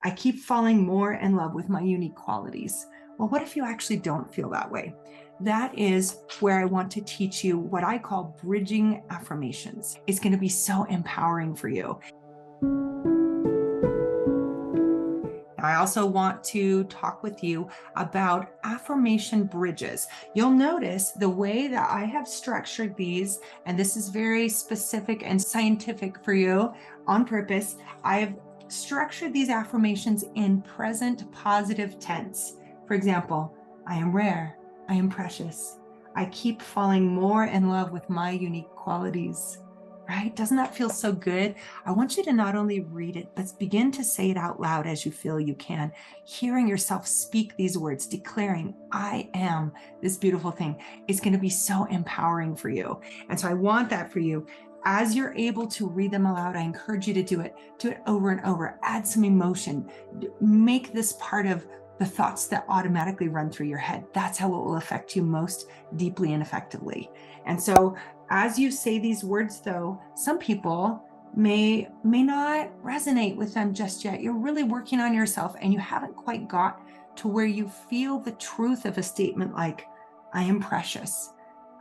I keep falling more in love with my unique qualities. Well, what if you actually don't feel that way? That is where I want to teach you what I call bridging affirmations. It's going to be so empowering for you. I also want to talk with you about affirmation bridges. You'll notice the way that I have structured these, and this is very specific and scientific for you on purpose. I've structured these affirmations in present positive tense. For example, I am rare, I am precious, I keep falling more in love with my unique qualities. Right? Doesn't that feel so good? I want you to not only read it, but begin to say it out loud as you feel you can, hearing yourself speak these words, declaring, I am this beautiful thing. It's going to be so empowering for you. And so I want that for you. As you're able to read them aloud, I encourage you to do it over and over, add some emotion, make this part of the thoughts that automatically run through your head. That's how it will affect you most deeply and effectively. And so as you say these words, though, some people may not resonate with them just yet. You're really working on yourself and you haven't quite got to where you feel the truth of a statement like, I am precious.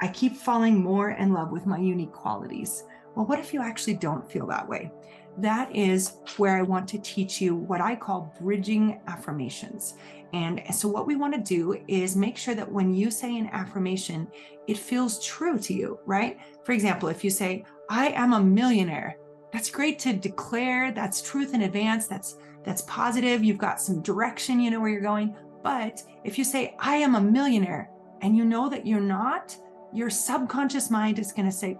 I keep falling more in love with my unique qualities. Well, what if you actually don't feel that way? That is where I want to teach you what I call bridging affirmations. And so what we want to do is make sure that when you say an affirmation, it feels true to you, right? For example, if you say, I am a millionaire, that's great to declare. That's truth in advance. That's positive. You've got some direction, you know where you're going. But if you say, I am a millionaire, and you know that you're not, your subconscious mind is going to say,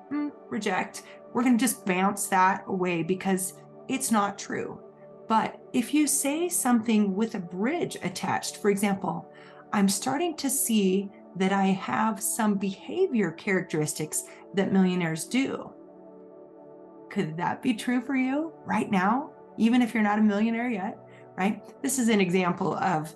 reject. We're going to just bounce that away because it's not true. But if you say something with a bridge attached, for example, I'm starting to see that I have some behavior characteristics that millionaires do. Could that be true for you right now, even if you're not a millionaire yet, right? This is an example of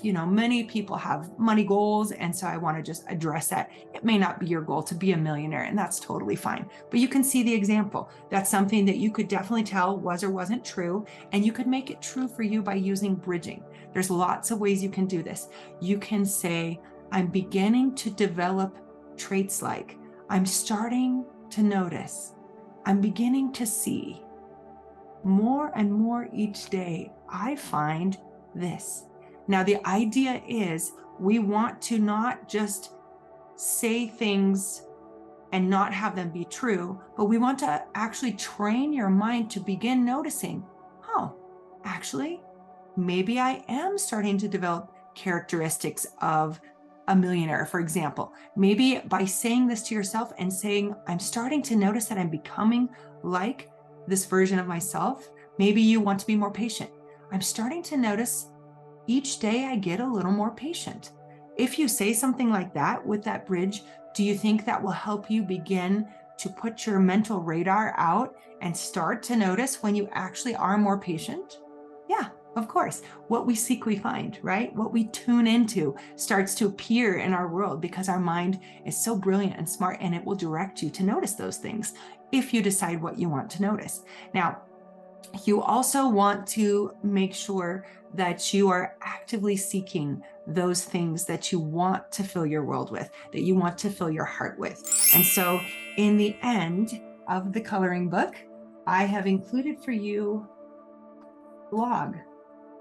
many people have money goals. And so I want to just address that. It may not be your goal to be a millionaire, and that's totally fine. But you can see the example. That's something that you could definitely tell was or wasn't true. And you could make it true for you by using bridging. There's lots of ways you can do this. You can say, I'm beginning to develop traits like, I'm starting to notice, I'm beginning to see more and more each day. I find this. Now, the idea is we want to not just say things and not have them be true, but we want to actually train your mind to begin noticing, oh, actually, maybe I am starting to develop characteristics of a millionaire, for example. Maybe by saying this to yourself and saying, I'm starting to notice that I'm becoming like this version of myself. Maybe you want to be more patient. I'm starting to notice each day I get a little more patient. If you say something like that with that bridge, do you think that will help you begin to put your mental radar out and start to notice when you actually are more patient? Yeah, of course. What we seek, we find, right? What we tune into starts to appear in our world because our mind is so brilliant and smart, and it will direct you to notice those things if you decide what you want to notice. Now, you also want to make sure that you are actively seeking those things that you want to fill your world with, that you want to fill your heart with. And so in the end of the coloring book, I have included for you log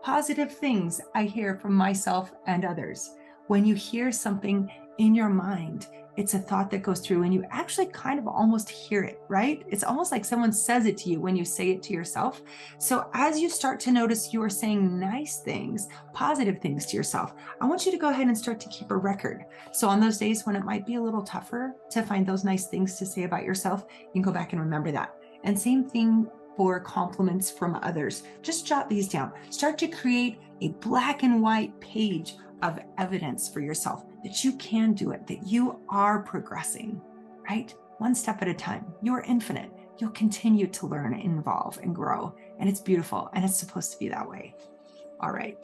positive things I hear from myself and others. When you hear something in your mind, it's a thought that goes through and you actually kind of almost hear it, right? It's almost like someone says it to you when you say it to yourself. So as you start to notice you are saying nice things, positive things to yourself, I want you to go ahead and start to keep a record. So on those days when it might be a little tougher to find those nice things to say about yourself, you can go back and remember that. And same thing for compliments from others. Just jot these down. Start to create a black and white page of evidence for yourself that you can do it, that you are progressing, right? One step at a time. You're infinite. You'll continue to learn, evolve, and grow. And it's beautiful. And it's supposed to be that way. All right.